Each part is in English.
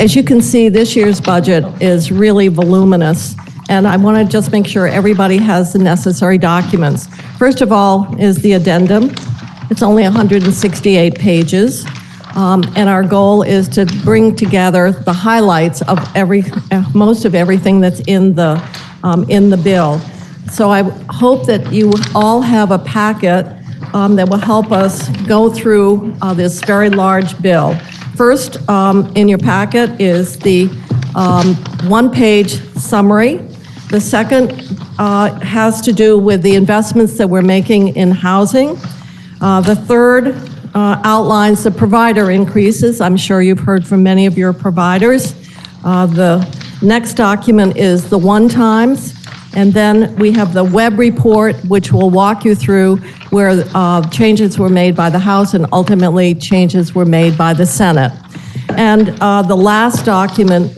As you can see, this year's budget is really voluminous, and I want to just make sure everybody has the necessary documents. First of all is the addendum. It's only 168 pages, and our goal is to bring together the highlights of most of everything that's in the bill. So I hope that you all have a packet that will help us go through this very large bill. First, in your packet is the one-page summary. The second has to do with the investments that we're making in housing. The third outlines the provider increases. I'm sure you've heard from many of your providers. The next document is the one-times. And then we have the web report, which will walk you through where changes were made by the House and ultimately changes were made by the Senate. And the last document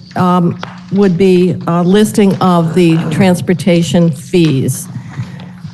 would be a listing of the transportation fees.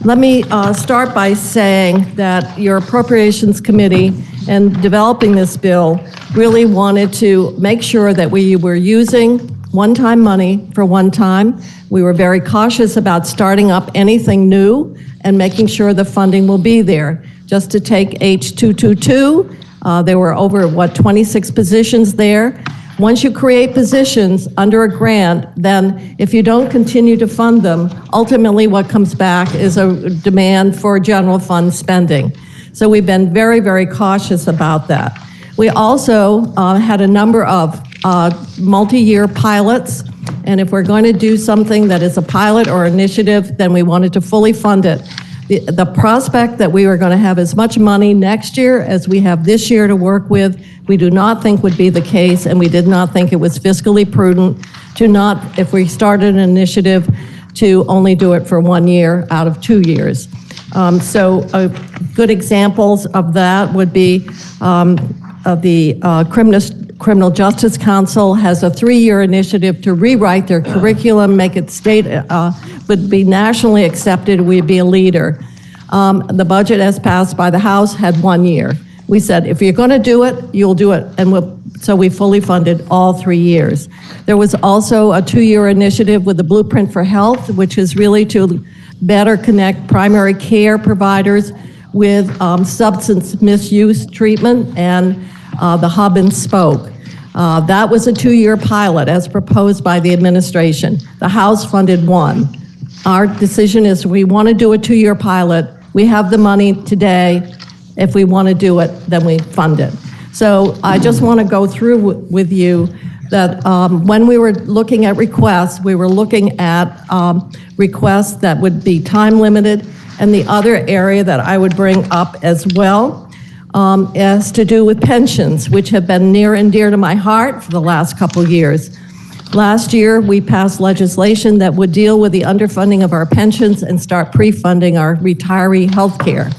Let me start by saying that your Appropriations Committee, in developing this bill, really wanted to make sure that we were using one-time money for one time. We were very cautious about starting up anything new and making sure the funding will be there. Just to take H222, there were over, 26 positions there. Once you create positions under a grant, then if you don't continue to fund them, ultimately what comes back is a demand for general fund spending. So we've been very, very cautious about that. We also had a number of multi-year pilots, and if we're going to do something that is a pilot or initiative, then we wanted to fully fund it. The prospect that we were going to have as much money next year as we have this year to work with, we do not think would be the case, and we did not think it was fiscally prudent to not, if we started an initiative, to only do it for 1 year out of 2 years. Good examples of that would be the Criminal Justice Council has a 3-year initiative to rewrite their curriculum, make it would be nationally accepted, we'd be a leader. The budget as passed by the House had 1 year. We said, if you're gonna do it, you'll do it, and so we fully funded all 3 years. There was also a 2-year initiative with the Blueprint for Health, which is really to better connect primary care providers with substance misuse treatment and the hub and spoke. That was a 2-year pilot as proposed by the administration. The House funded 1. Our decision is we want to do a 2-year pilot. We have the money today. If we want to do it, then we fund it. So I just want to go through with you that when we were looking at requests, we were looking at requests that would be time limited, and the other area that I would bring up as well has to do with pensions, which have been near and dear to my heart for the last couple years. Last year, we passed legislation that would deal with the underfunding of our pensions and start pre-funding our retiree health care.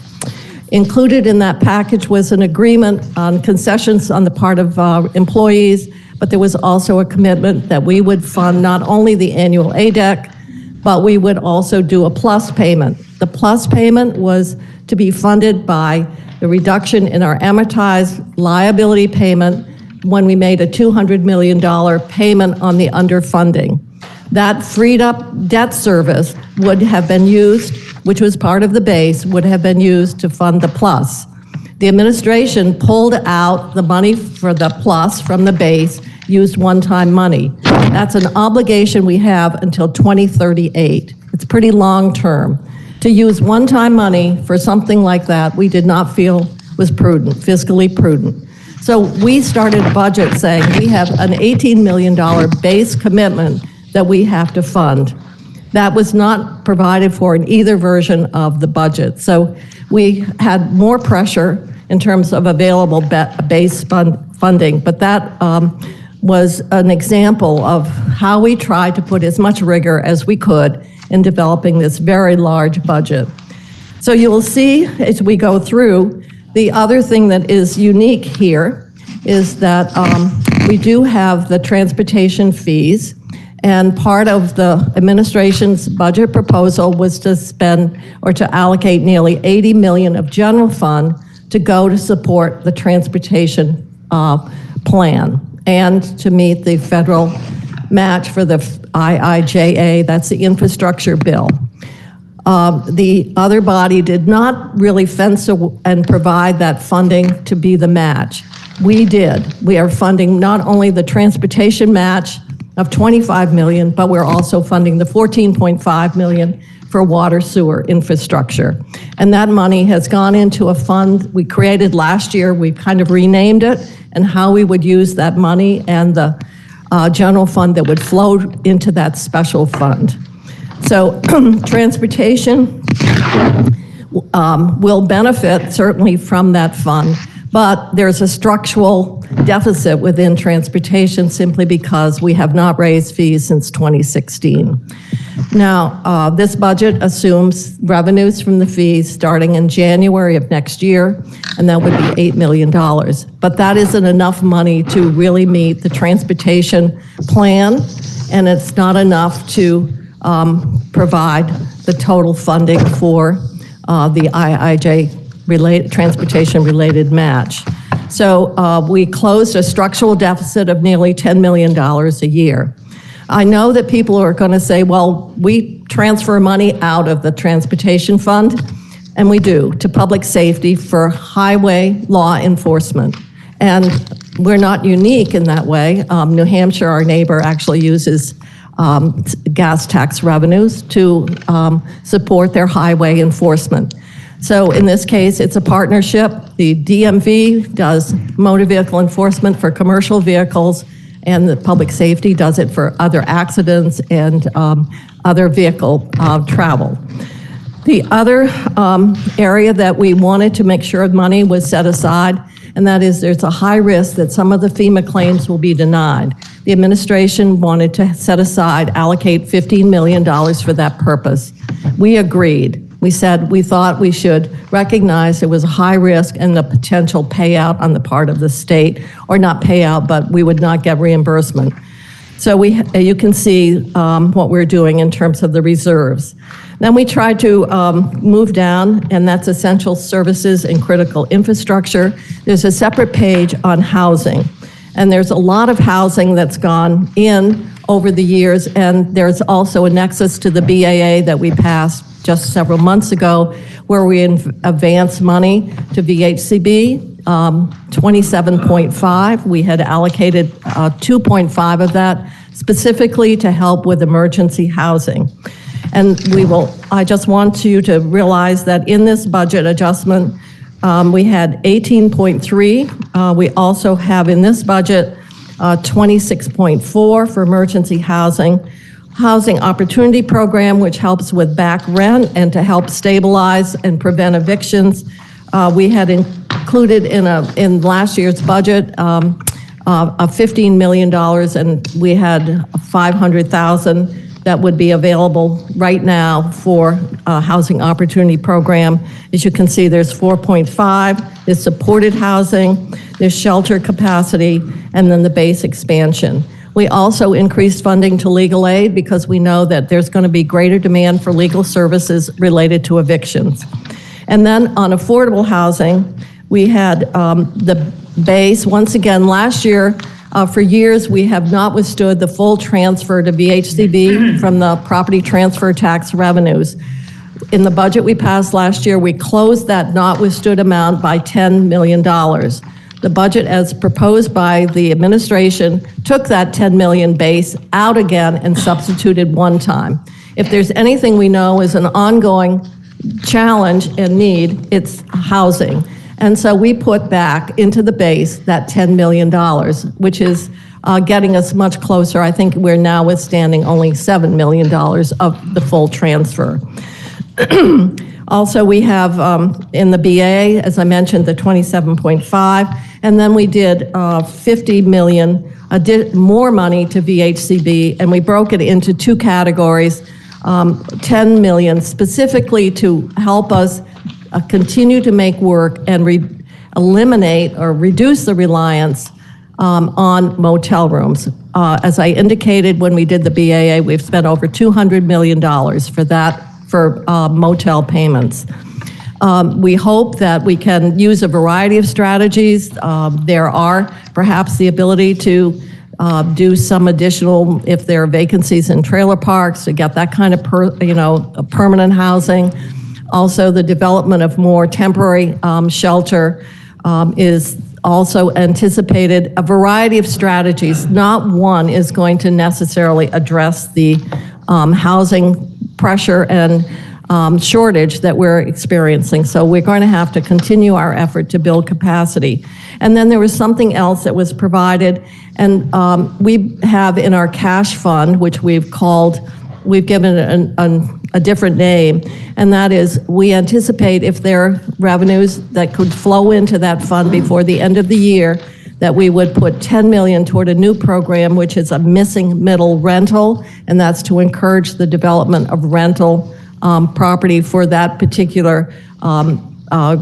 Included in that package was an agreement on concessions on the part of employees, but there was also a commitment that we would fund not only the annual ADEC, but we would also do a plus payment. The plus payment was to be funded by the reduction in our amortized liability payment when we made a $200 million payment on the underfunding. That freed up debt service would have been used, which was part of the base, would have been used to fund the plus. The administration pulled out the money for the plus from the base, used one-time money. That's an obligation we have until 2038. It's pretty long-term. To use one-time money for something like that, we did not feel was prudent, fiscally prudent. So we started a budget saying we have an $18 million base commitment that we have to fund. That was not provided for in either version of the budget. So we had more pressure in terms of available base funding, but that was an example of how we tried to put as much rigor as we could in developing this very large budget. So you will see as we go through, the other thing that is unique here is that we do have the transportation fees, and part of the administration's budget proposal was to spend or to allocate nearly $80 million of general fund to go to support the transportation plan. and to meet the federal match for the IIJA, that's the infrastructure bill. The other body did not really fence and provide that funding to be the match. We did. We are funding not only the transportation match of $25 million, but we're also funding the $14.5 million for water sewer infrastructure. And that money has gone into a fund we created last year. We kind of renamed it, and how we would use that money and the general fund that would flow into that special fund. So transportation will benefit certainly from that fund, but there's a structural deficit within transportation simply because we have not raised fees since 2016. Now, this budget assumes revenues from the fees starting in January of next year, and that would be $8 million. But that isn't enough money to really meet the transportation plan, and it's not enough to provide the total funding for the IIJ transportation-related match. So we closed a structural deficit of nearly $10 million a year. I know that people are going to say, well, we transfer money out of the transportation fund, and we do, to public safety for highway law enforcement. And we're not unique in that way. New Hampshire, our neighbor, actually uses gas tax revenues to support their highway enforcement. So in this case, it's a partnership. The DMV does motor vehicle enforcement for commercial vehicles, and the public safety does it for other accidents and other vehicle travel. The other area that we wanted to make sure money was set aside, and that is there's a high risk that some of the FEMA claims will be denied. The administration wanted to set aside, allocate $15 million for that purpose. We agreed. We said we thought we should recognize there was a high risk and the potential payout on the part of the state, or not payout, but we would not get reimbursement. So you can see what we're doing in terms of the reserves. Then we tried to move down, and that's essential services and critical infrastructure. There's a separate page on housing, and there's a lot of housing that's gone in over the years, and there's also a nexus to the BAA that we passed just several months ago, where we advanced money to VHCB, 27.5. We had allocated 2.5 of that specifically to help with emergency housing. And I just want you to realize that in this budget adjustment, we had 18.3. We also have in this budget 26.4 for emergency housing opportunity program, which helps with back rent and to help stabilize and prevent evictions. We had included in last year's budget $15 million, and we had 500,000 that would be available right now for a housing opportunity program. As you can see, there's 4.5, there's supported housing, there's shelter capacity, and then the base expansion. We also increased funding to legal aid because we know that there's going to be greater demand for legal services related to evictions. And then on affordable housing, we had the base. Once again, last year, for years, we have not withstood the full transfer to VHCB from the property transfer tax revenues. In the budget we passed last year, we closed that not withstood amount by $10 million. The budget as proposed by the administration took that 10 million base out again and substituted one time. If there's anything we know is an ongoing challenge and need, it's housing. And so we put back into the base that $10 million, which is getting us much closer. I think we're now withstanding only $7 million of the full transfer. Also, we have in the BA, as I mentioned, the 27.5, and then we did 50 million, more money to VHCB, and we broke it into two categories, 10 million specifically to help us continue to make work and eliminate or reduce the reliance on motel rooms. As I indicated when we did the BAA, we've spent over $200 million for that, for motel payments. We hope that we can use a variety of strategies. There are perhaps the ability to do some additional, if there are vacancies in trailer parks, to get that kind of permanent housing. Also, the development of more temporary shelter is also anticipated. A variety of strategies. Not one is going to necessarily address the housing pressure and shortage that we're experiencing. So we're going to have to continue our effort to build capacity. And then there was something else that was provided, and we have in our cash fund, which we've given a different name, and that is we anticipate if there are revenues that could flow into that fund before the end of the year, that we would put $10 million toward a new program, which is a missing middle rental, and that's to encourage the development of rental property for that particular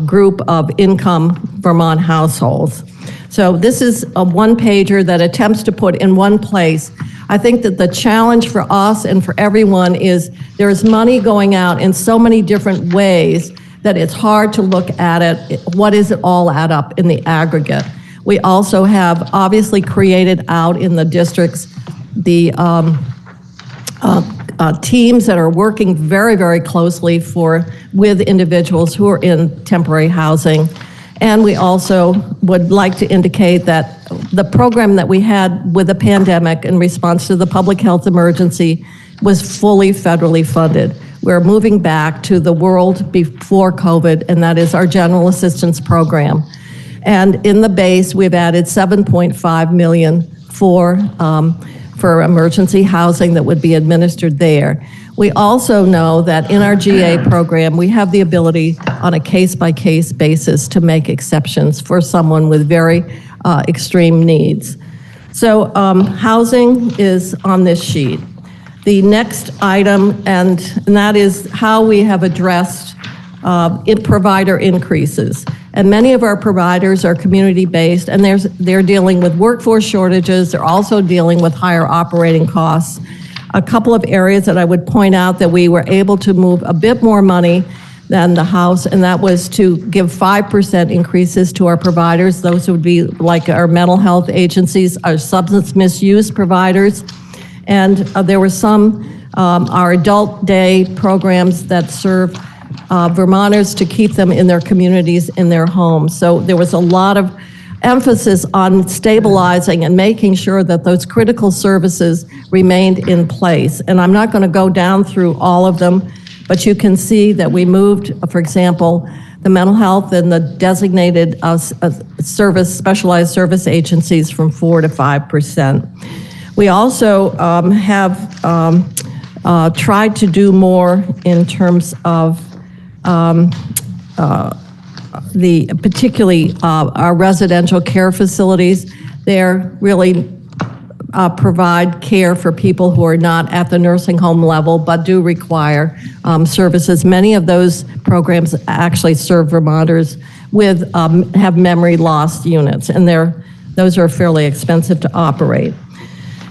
group of income Vermont households. So this is a one-pager that attempts to put in one place. I think that the challenge for us and for everyone is there's money going out in so many different ways that it's hard to look at it. What does it all add up in the aggregate? We also have obviously created out in the districts the teams that are working very, very closely with individuals who are in temporary housing. And we also would like to indicate that the program that we had with the pandemic in response to the public health emergency was fully federally funded. We're moving back to the world before COVID, and that is our general assistance program. And in the base, we've added $7.5 million for emergency housing that would be administered there. We also know that in our GA program, we have the ability on a case-by-case basis to make exceptions for someone with very extreme needs. So housing is on this sheet. The next item, and that is how we have addressed provider increases. And many of our providers are community-based, and they're dealing with workforce shortages. They're also dealing with higher operating costs. A couple of areas that I would point out that we were able to move a bit more money than the House, and that was to give 5% increases to our providers. Those would be like our mental health agencies, our substance misuse providers, and there were some, our adult day programs that serve Vermonters to keep them in their communities, in their homes. So there was a lot of emphasis on stabilizing and making sure that those critical services remained in place. And I'm not going to go down through all of them, but you can see that we moved, for example, the mental health and the designated specialized service agencies from 4% to 5%. We also have tried to do more in terms of particularly our residential care facilities. They're really provide care for people who are not at the nursing home level but do require services. Many of those programs actually serve Vermonters with have memory loss units, and those are fairly expensive to operate.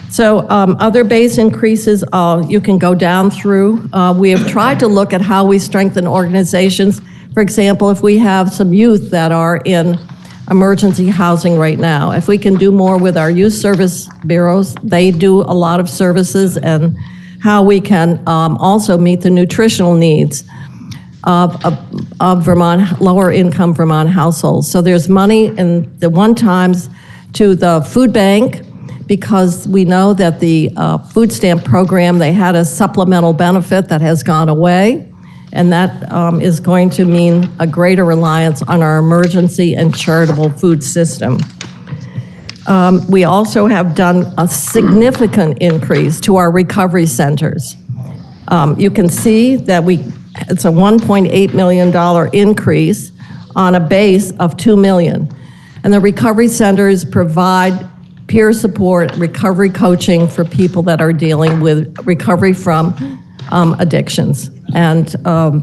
So other base increases, you can go down through. We have tried to look at how we strengthen organizations. For example, if we have some youth that are in emergency housing right now, if we can do more with our youth service bureaus, they do a lot of services, and how we can also meet the nutritional needs of Vermont, lower income Vermont households. So there's money in the one-times to the food bank, because we know that the food stamp program, they had a supplemental benefit that has gone away, and that is going to mean a greater reliance on our emergency and charitable food system. We also have done a significant increase to our recovery centers. You can see that it's a $1.8 million increase on a base of $2 million. And the recovery centers provide peer support, recovery coaching for people that are dealing with recovery from addictions. And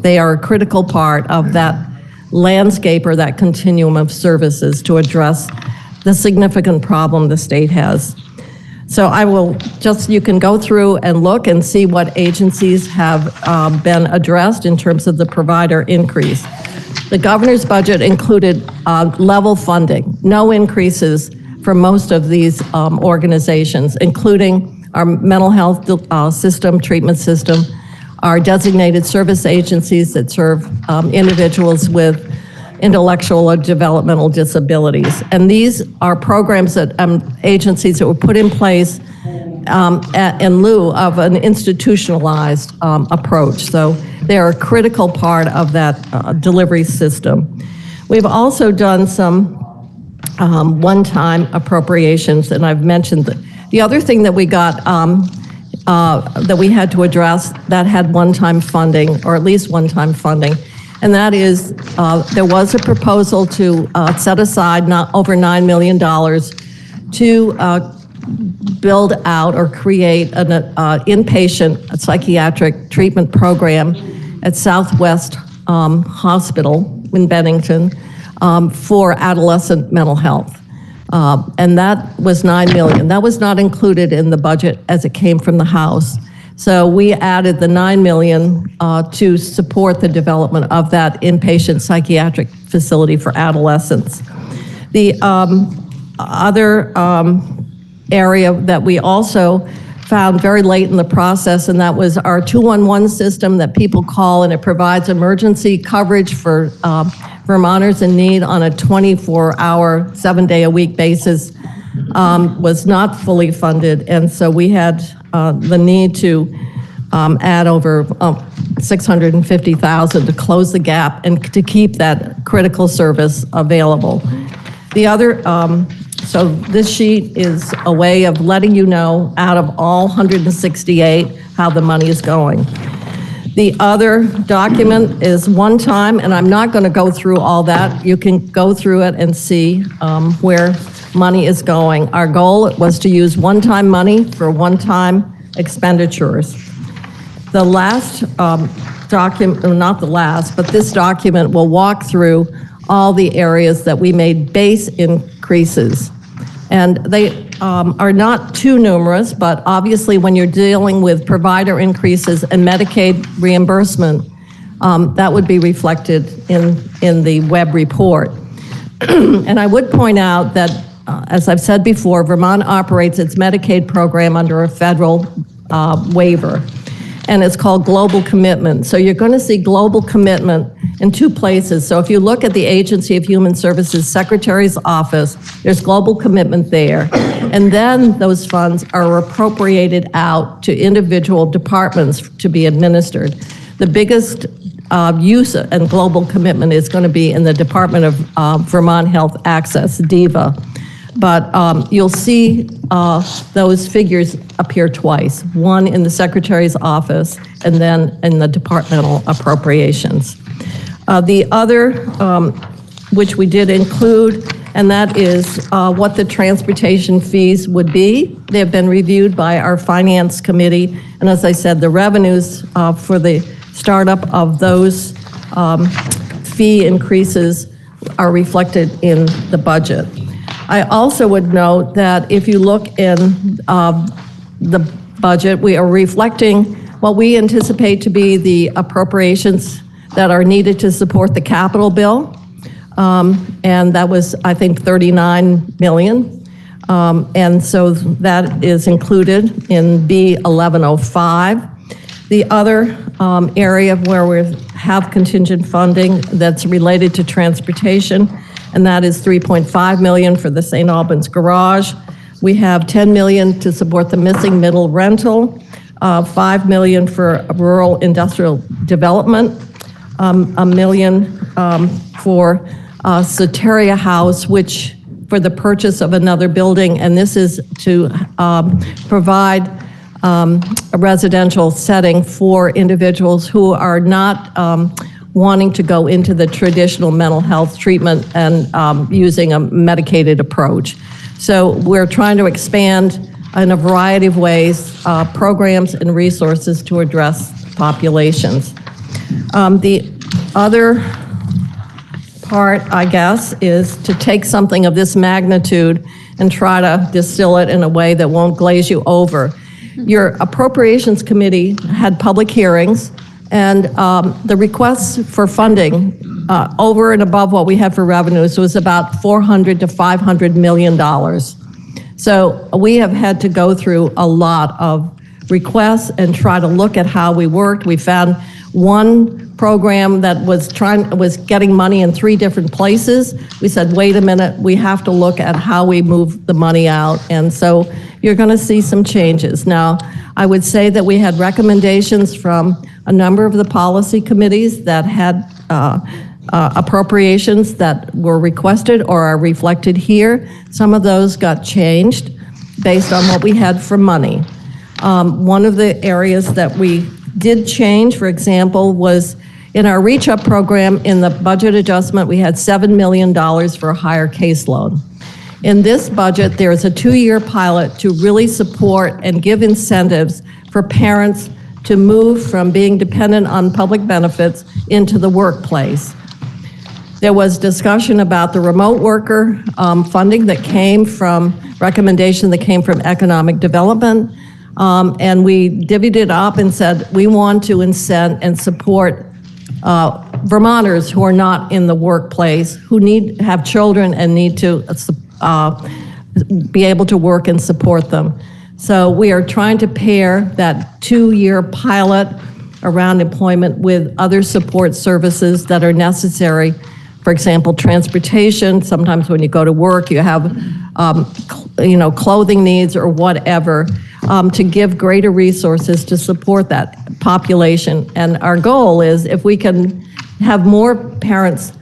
they are a critical part of that landscape or that continuum of services to address the significant problem the state has. So I will you can go through and look and see what agencies have been addressed in terms of the provider increase. The governor's budget included level funding, no increases for most of these organizations, including our mental health system, treatment system, our designated service agencies that serve individuals with intellectual or developmental disabilities. And these are programs that agencies that were put in place in lieu of an institutionalized approach. So they're a critical part of that delivery system. We've also done some one-time appropriations, and I've mentioned that. The other thing that we got that we had to address that had one-time funding, or at least one-time funding, and that is there was a proposal to set aside over $9 million to build out or create an inpatient psychiatric treatment program at Southwest Hospital in Bennington for adolescent mental health. And that was $9 million. That was not included in the budget as it came from the House. So we added the $9 million to support the development of that inpatient psychiatric facility for adolescents. The other area that we also found very late in the process, and that was our 211 system that people call, and it provides emergency coverage for Vermonters in need on a 24-hour, 7-day-a-week basis, was not fully funded, and so we had the need to add over $650,000 to close the gap and to keep that critical service available. The other, so this sheet is a way of letting you know out of all 168 how the money is going. The other document is one time, and I'm not going to go through all that. You can go through it and see where money is going. Our goal was to use one-time money for one-time expenditures. The last document, not the last, but this document will walk through all the areas that we made base increases. And they are not too numerous, but obviously when you're dealing with provider increases and Medicaid reimbursement, that would be reflected in the web report. And I would point out that, as I've said before, Vermont operates its Medicaid program under a federal waiver, and it's called Global Commitment. So you're going to see Global Commitment in two places. So if you look at the Agency of Human Services Secretary's office, there's Global Commitment there. And then those funds are appropriated out to individual departments to be administered. The biggest use and Global Commitment is going to be in the Department of Vermont Health Access, DEVA. But you'll see those figures appear twice, one in the Secretary's office and then in the departmental appropriations. The other, which we did include, and that is what the transportation fees would be. They have been reviewed by our Finance Committee, and as I said, the revenues for the startup of those fee increases are reflected in the budget. I also would note that if you look in the budget, we are reflecting what we anticipate to be the appropriations that are needed to support the capital bill. And that was, I think, $39 million. And so that is included in B1105. The other area where we have contingent funding that's related to transportation, and that is $3.5 million for the St. Albans Garage. We have $10 million to support the missing middle rental, $5 million for rural industrial development, $1 million for Soteria House, which for the purchase of another building, and this is to provide a residential setting for individuals who are not wanting to go into the traditional mental health treatment and using a medicated approach. So we're trying to expand in a variety of ways programs and resources to address populations. The other part, I guess, is to take something of this magnitude and try to distill it in a way that won't glaze you over. Your Appropriations Committee had public hearings, and the requests for funding over and above what we had for revenues was about $400 to $500 million. So we have had to go through a lot of requests and try to look at how we worked. We found one program that was getting money in 3 different places. We said, wait a minute, we have to look at how we move the money out. And so you're going to see some changes. Now, I would say that we had recommendations from a number of the policy committees that had appropriations that were requested or are reflected here. Some of those got changed based on what we had for money. One of the areas that we did change, for example, was in our Reach Up program. In the budget adjustment, we had $7 million for a higher caseload. In this budget, there's a 2-year pilot to really support and give incentives for parents to move from being dependent on public benefits into the workplace. There was discussion about the remote worker funding that came from, recommendation that came from economic development. And we divvied it up and said, we want to incent and support Vermonters who are not in the workplace, who have children and need to be able to work and support them. So we are trying to pair that 2-year pilot around employment with other support services that are necessary. For example, transportation. Sometimes when you go to work, you have clothing needs or whatever, to give greater resources to support that population. And our goal is, if we can have more parents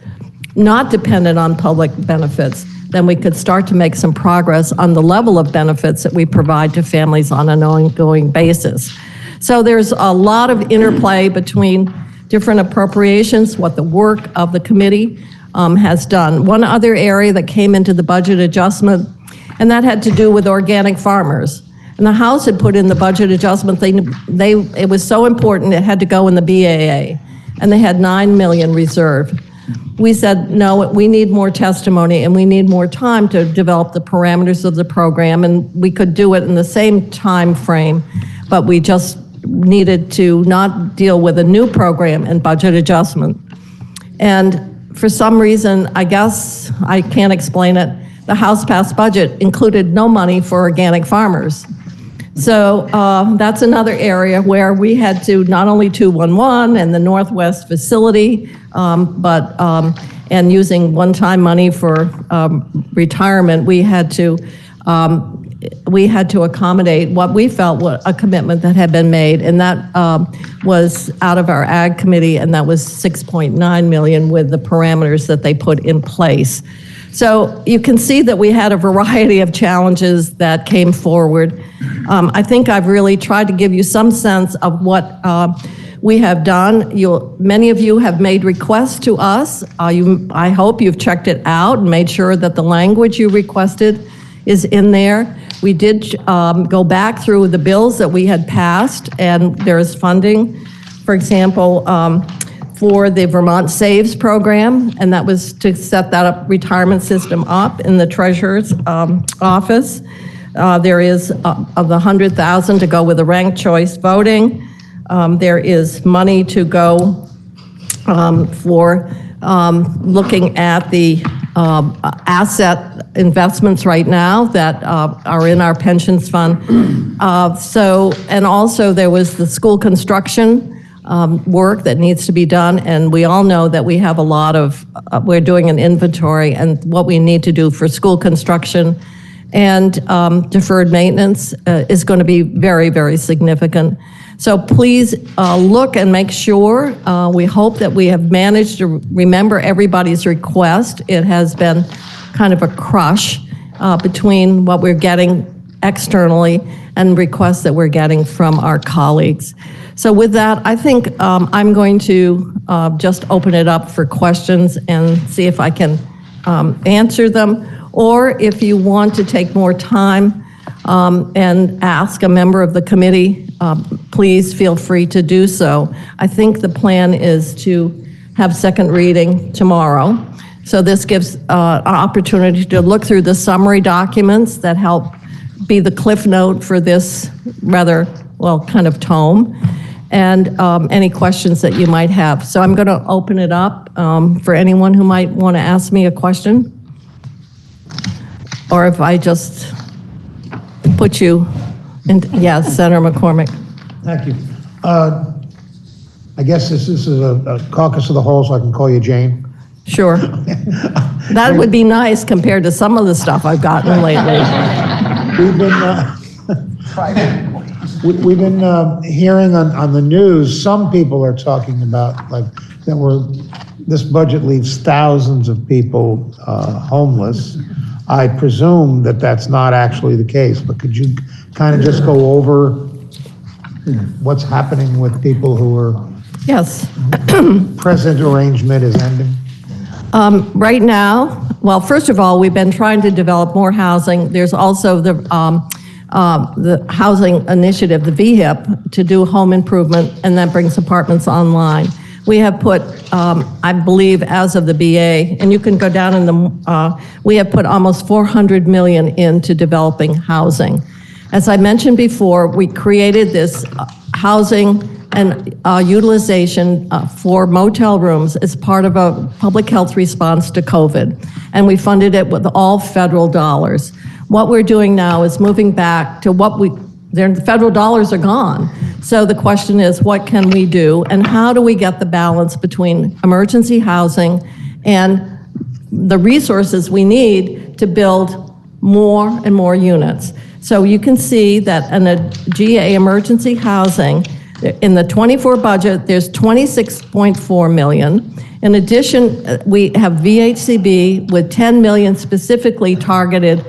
not dependent on public benefits, then we could start to make some progress on the level of benefits that we provide to families on an ongoing basis. So there's a lot of interplay between different appropriations, what the work of the committee has done. One other area that came into the budget adjustment, and that had to do with organic farmers. And the House had put in the budget adjustment, it was so important it had to go in the BAA, and they had $9 million reserved. We said, no, we need more testimony and we need more time to develop the parameters of the program, and we could do it in the same time frame, but we just needed to not deal with a new program and budget adjustment. And for some reason, I guess I can't explain it, the House passed budget included no money for organic farmers. So that's another area where we had to, not only 211 and the Northwest facility, and using one-time money for retirement, we had to accommodate what we felt was a commitment that had been made, and that was out of our Ag Committee, and that was $6.9 million with the parameters that they put in place. So you can see that we had a variety of challenges that came forward. I think I've really tried to give you some sense of what we have done. Many of you have made requests to us. I hope you've checked it out and made sure that the language you requested is in there. We did go back through the bills that we had passed, and there's funding, for example, for the Vermont Saves program, and that was to set that retirement system up in the Treasurer's office. There is of the $100,000 to go with the ranked choice voting. There is money to go for looking at the asset investments right now that are in our pensions fund. And also there was the school construction work that needs to be done, and we all know that we have a lot of, we're doing an inventory and what we need to do for school construction, and deferred maintenance is going to be very, very significant. So please look and make sure. We hope that we have managed to remember everybody's request. It has been kind of a crush between what we're getting externally and requests that we're getting from our colleagues. So with that, I think I'm going to just open it up for questions and see if I can answer them. Or if you want to take more time and ask a member of the committee, please feel free to do so. I think the plan is to have second reading tomorrow. So this gives an opportunity to look through the summary documents that help be the cliff note for this rather, well, kind of tome. and any questions that you might have. So I'm going to open it up for anyone who might want to ask me a question, or if I just put you in. Yes, Senator McCormick. Thank you. I guess this is a caucus of the whole, so I can call you Jane. Sure. That would be nice compared to some of the stuff I've gotten lately. We've been hearing on the news, some people are talking about like that this budget leaves thousands of people homeless. I presume that that's not actually the case, but could you kind of just go over what's happening with people who are Yes. present arrangement is ending? Right now, well, first of all, we've been trying to develop more housing. There's also the housing initiative, the VHIP, to do home improvement, and that brings apartments online. We have put, I believe, as of the BA, and you can go down in the, we have put almost $400 million into developing housing. As I mentioned before, we created this housing and utilization for motel rooms as part of a public health response to COVID, and we funded it with all federal dollars. What we're doing now is moving back to the federal dollars are gone. So the question is, what can we do, and how do we get the balance between emergency housing and the resources we need to build more and more units? So you can see that in a GA emergency housing, in the 24 budget, there's $26.4 million. In addition, we have VHCB with $10 million specifically targeted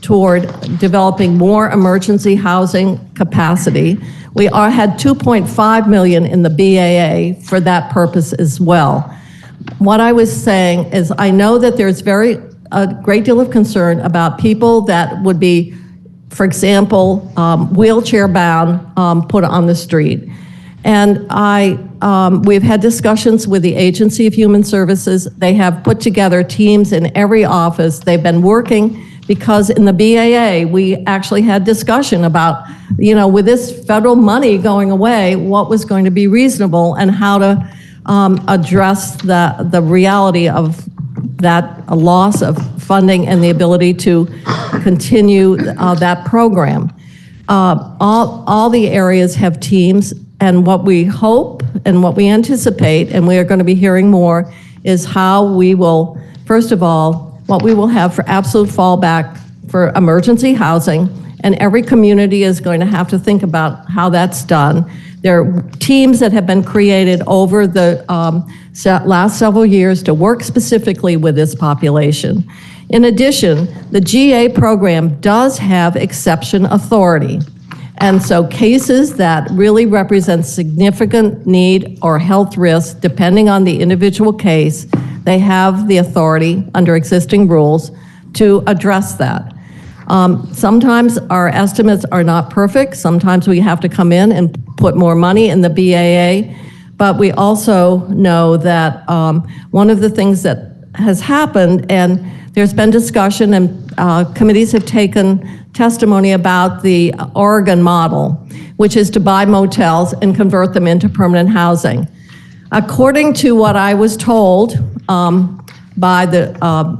toward developing more emergency housing capacity. We had $2.5 million in the BAA for that purpose as well. What I was saying is I know that there's a great deal of concern about people that would be, for example, wheelchair bound, put on the street. And we've had discussions with the Agency of Human Services. They have put together teams in every office. They've been working because in the BAA, we actually had discussion about, with this federal money going away, what was going to be reasonable and how to address the reality of that loss of funding and the ability to continue that program. All the areas have teams, and what we hope and what we anticipate, and we are going to be hearing more, is how we will, first of all, what we will have for absolute fallback for emergency housing, and every community is going to have to think about how that's done. There are teams that have been created over the last several years to work specifically with this population. In addition, the GA program does have exception authority. And so cases that really represent significant need or health risk, depending on the individual case, they have the authority under existing rules to address that. Sometimes our estimates are not perfect. Sometimes we have to come in and put more money in the BAA, but we also know that one of the things that has happened, and there's been discussion and committees have taken testimony about the Oregon model, which is to buy motels and convert them into permanent housing. According to what I was told by the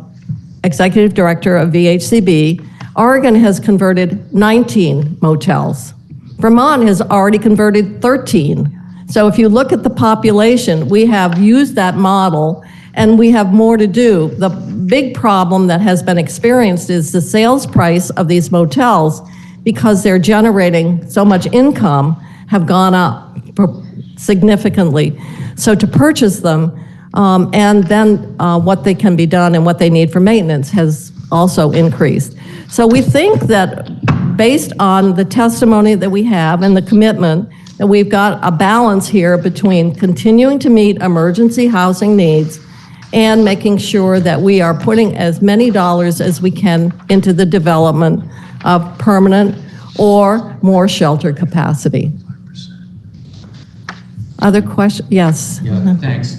executive director of VHCB, Oregon has converted 19 motels. Vermont has already converted 13. So if you look at the population, we have used that model and we have more to do. The big problem that has been experienced is the sales price of these motels, because they're generating so much income, have gone up significantly. So to purchase them, and then what they can be done and what they need for maintenance has also increased. So we think that based on the testimony that we have and the commitment, that we've got a balance here between continuing to meet emergency housing needs and making sure that we are putting as many dollars as we can into the development of permanent or more shelter capacity. Other questions? Yes. Yeah, thanks.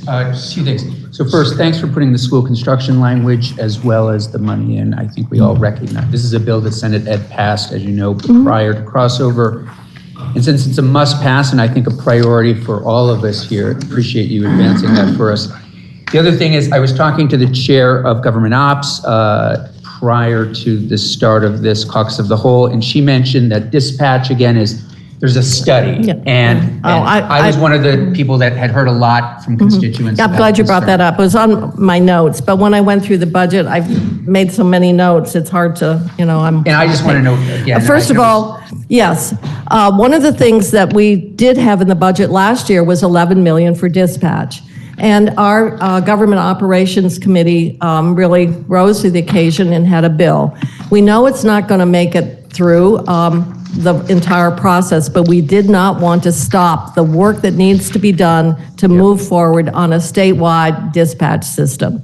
Two things. So first, thanks for putting the school construction language as well as the money in. I think we all recognize this is a bill that Senate Ed passed, as you know, prior to crossover. And since it's a must pass and I think a priority for all of us here, appreciate you advancing that for us. The other thing is I was talking to the chair of government ops prior to the start of this caucus of the whole, and she mentioned that dispatch again there's a study, Yeah. and I was one of the people that had heard a lot from constituents. I'm glad you brought that up. It was on my notes, but when I went through the budget, I've made so many notes, it's hard to, And I just want to know again. First of all, yes, one of the things that we did have in the budget last year was 11 million for dispatch. And our Government Operations Committee really rose to the occasion and had a bill. We know it's not going to make it through the entire process, but we did not want to stop the work that needs to be done to move forward on a statewide dispatch system.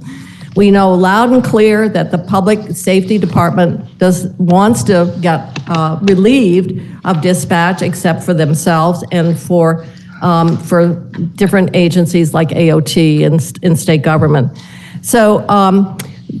We know loud and clear that the Public Safety Department wants to get relieved of dispatch, except for themselves and for different agencies like AOT and state government. So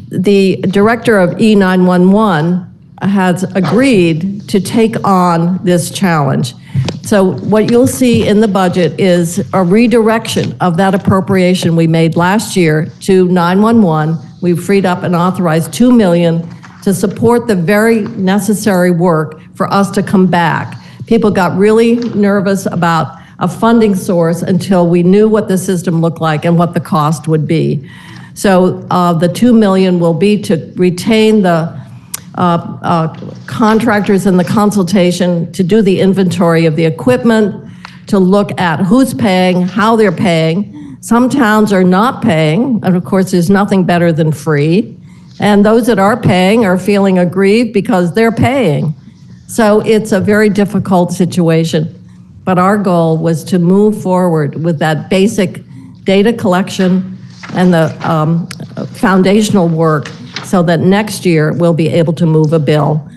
the director of E911 has agreed to take on this challenge. So what you'll see in the budget is a redirection of that appropriation we made last year to 911. We've freed up and authorized $2 million to support the very necessary work for us to come back. People got really nervous about a funding source until we knew what the system looked like and what the cost would be. So the $2 million will be to retain the contractors and the consultation to do the inventory of the equipment, to look at who's paying, how they're paying. Some towns are not paying, and of course there's nothing better than free. And those that are paying are feeling aggrieved because they're paying. So it's a very difficult situation. But our goal was to move forward with that basic data collection and the foundational work so that next year we'll be able to move a bill.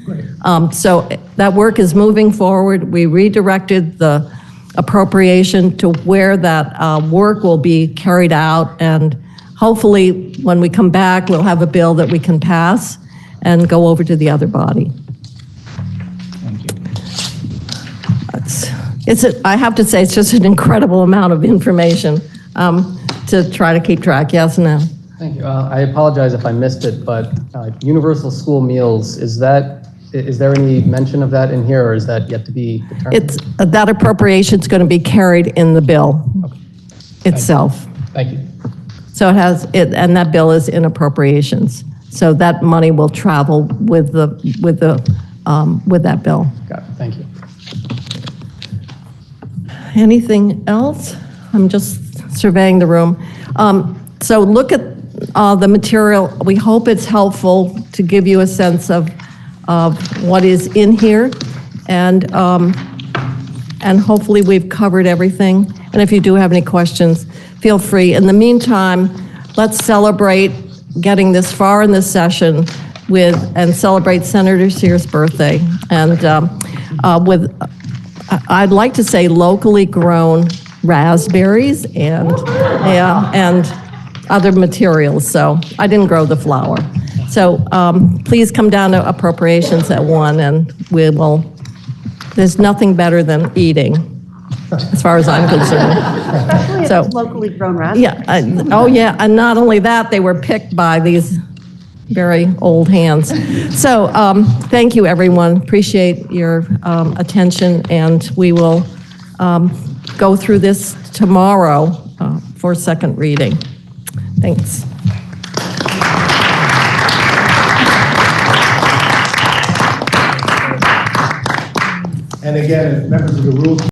So that work is moving forward. We redirected the appropriation to where that work will be carried out, and hopefully when we come back we'll have a bill that we can pass and go over to the other body. I have to say, it's just an incredible amount of information to try to keep track. Yes, no. Thank you. I apologize if I missed it, but universal school meals, is there any mention of that in here, or is that yet to be determined? That appropriation is going to be carried in the bill itself. Thank you. So it has it, and that bill is in appropriations. So that money will travel with that bill. Got it. Thank you. Anything else? I'm just surveying the room. So look at the material. We hope it's helpful to give you a sense of what is in here, and hopefully we've covered everything. And if you do have any questions, feel free. In the meantime, let's celebrate getting this far in this session and celebrate Senator Sears' birthday. And I'd like to say locally grown raspberries and other materials. So I didn't grow the flower. So please come down to appropriations at 1, and we will. There's nothing better than eating, as far as I'm concerned. Especially if it's locally grown raspberries. Yeah. Oh yeah. And not only that, they were picked by these very old hands. So thank you, everyone. Appreciate your attention, and we will go through this tomorrow for second reading. Thanks. And again, if members of the Rules